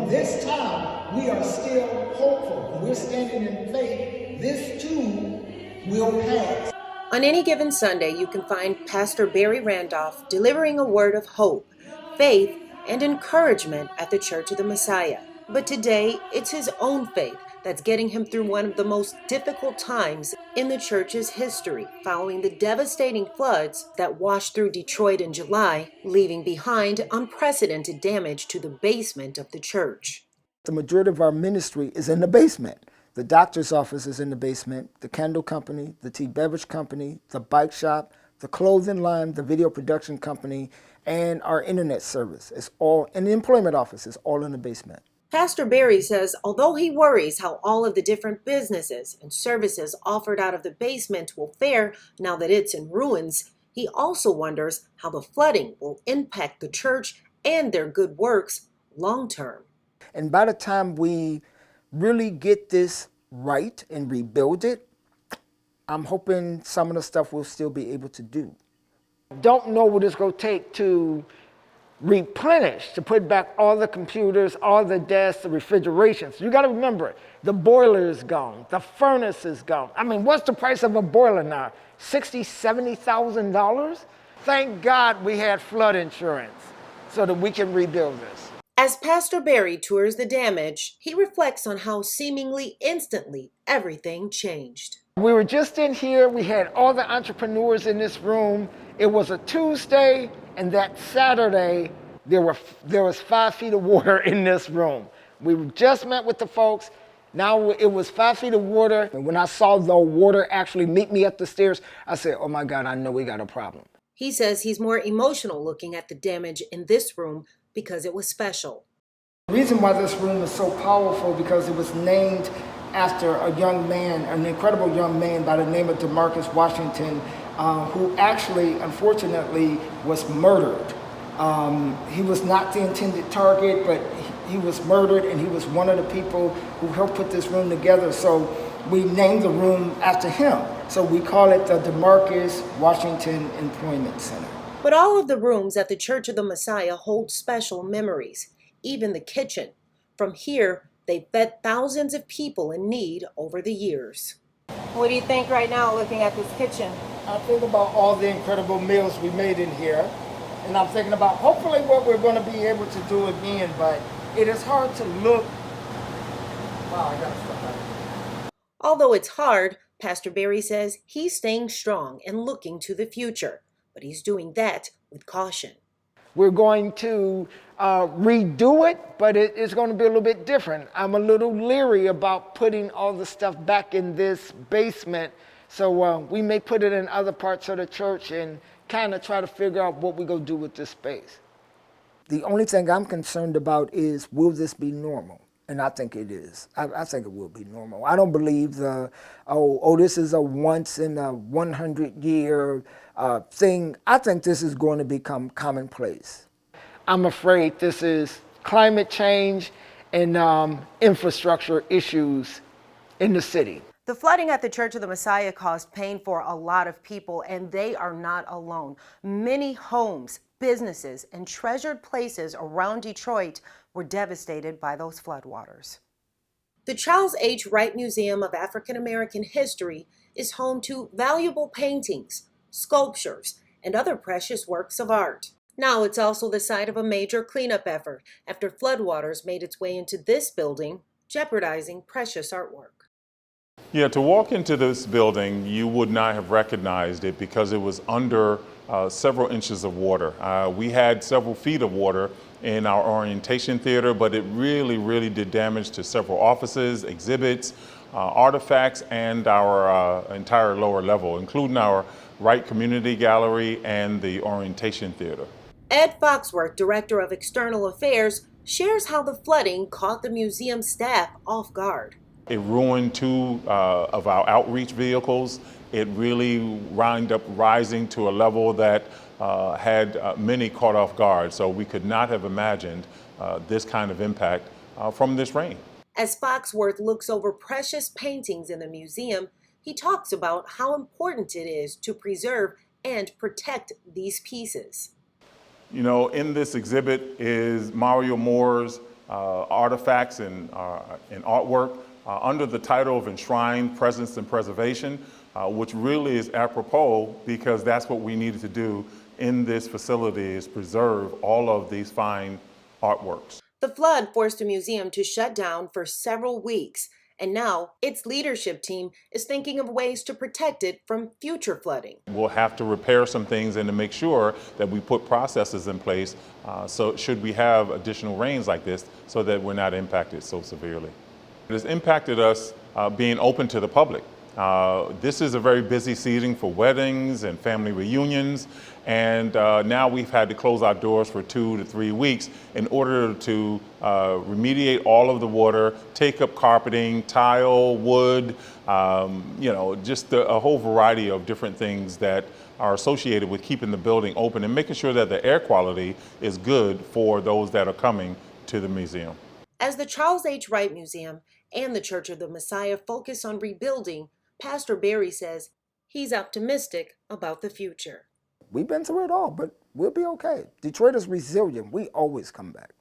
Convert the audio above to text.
this time, we are still hopeful. We're standing in faith. This too will pass. On any given Sunday, you can find Pastor Barry Randolph delivering a word of hope, faith, and encouragement at the Church of the Messiah. But today, it's his own faith that's getting him through one of the most difficult times in the church's history, following the devastating floods that washed through Detroit in July, leaving behind unprecedented damage to the basement of the church. The majority of our ministry is in the basement. The doctor's office is in the basement, the candle company, the tea beverage company, the bike shop, the clothing line, the video production company, and our internet service. It's all, and the employment office is all in the basement. Pastor Barry says although he worries how all of the different businesses and services offered out of the basement will fare now that it's in ruins, he also wonders how the flooding will impact the church and their good works long term. And by the time we really get this right and rebuild it, I'm hoping some of the stuff we'll still be able to do. Don't know what it's going to take to replenish, to put back all the computers, all the desks, the refrigerations. You got to remember, the boiler is gone, the furnace is gone. I mean, what's the price of a boiler now? $60,000, $70,000? Thank God we had flood insurance so that we can rebuild this. As Pastor Barry tours the damage, he reflects on how seemingly instantly everything changed. We were just in here, we had all the entrepreneurs in this room. It was a Tuesday, and that Saturday, there was 5 feet of water in this room. We just met with the folks. Now it was 5 feet of water. And when I saw the water actually meet me up the stairs, I said, oh my God, I know we got a problem. He says he's more emotional looking at the damage in this room because it was special. The reason why this room is so powerful because it was named after a young man, an incredible young man by the name of DeMarcus Washington, who actually, unfortunately, was murdered. He was not the intended target, but he was murdered, and he was one of the people who helped put this room together. So we named the room after him. So we call it the DeMarcus Washington Employment Center. But all of the rooms at the Church of the Messiah hold special memories, even the kitchen. From here, they fed thousands of people in need over the years. What do you think right now looking at this kitchen? I think about all the incredible meals we made in here, and I'm thinking about hopefully what we're going to be able to do again, but it is hard to look. Wow, I got to stop that. Although it's hard, Pastor Barry says he's staying strong and looking to the future, but he's doing that with caution. We're going to redo it, but it's going to be a little bit different. I'm a little leery about putting all the stuff back in this basement, so we may put it in other parts of the church and kind of try to figure out what we're going to do with this space. The only thing I'm concerned about is, will this be normal? And I think it is. I think it will be normal. I don't believe this is a once in a 100-year thing. I think this is going to become commonplace. I'm afraid this is climate change and infrastructure issues in the city. The flooding at the Church of the Messiah caused pain for a lot of people, and they are not alone. Many homes, businesses, and treasured places around Detroit were devastated by those floodwaters. The Charles H. Wright Museum of African American History is home to valuable paintings, sculptures, and other precious works of art. Now it's also the site of a major cleanup effort after floodwaters made its way into this building, jeopardizing precious artwork. Yeah, to walk into this building, you would not have recognized it because it was under several inches of water. We had several feet of water in our orientation theater, but it really did damage to several offices, exhibits, artifacts, and our entire lower level, including our Wright Community Gallery and the orientation theater. Ed Foxworth, Director of External Affairs, shares how the flooding caught the museum staff off guard. It ruined 2 of our outreach vehicles. It really wound up rising to a level that had many caught off guard. So we could not have imagined this kind of impact from this rain. As Foxworth looks over precious paintings in the museum, he talks about how important it is to preserve and protect these pieces. You know, in this exhibit is Mario Moore's artifacts and artwork under the title of Enshrined Presence and Preservation, which really is apropos because that's what we needed to do in this facility, is preserve all of these fine artworks. The flood forced the museum to shut down for several weeks, and now its leadership team is thinking of ways to protect it from future flooding. We'll have to repair some things and to make sure that we put processes in place so should we have additional rains like this, so that we're not impacted so severely. It has impacted us being open to the public. This is a very busy season for weddings and family reunions, and now we've had to close our doors for 2 to 3 weeks in order to remediate all of the water, take up carpeting, tile, wood, just a whole variety of different things that are associated with keeping the building open and making sure that the air quality is good for those that are coming to the museum. As the Charles H. Wright Museum and the Church of the Messiah focus on rebuilding, Pastor Barry says he's optimistic about the future. We've been through it all, but we'll be okay. Detroit is resilient. We always come back.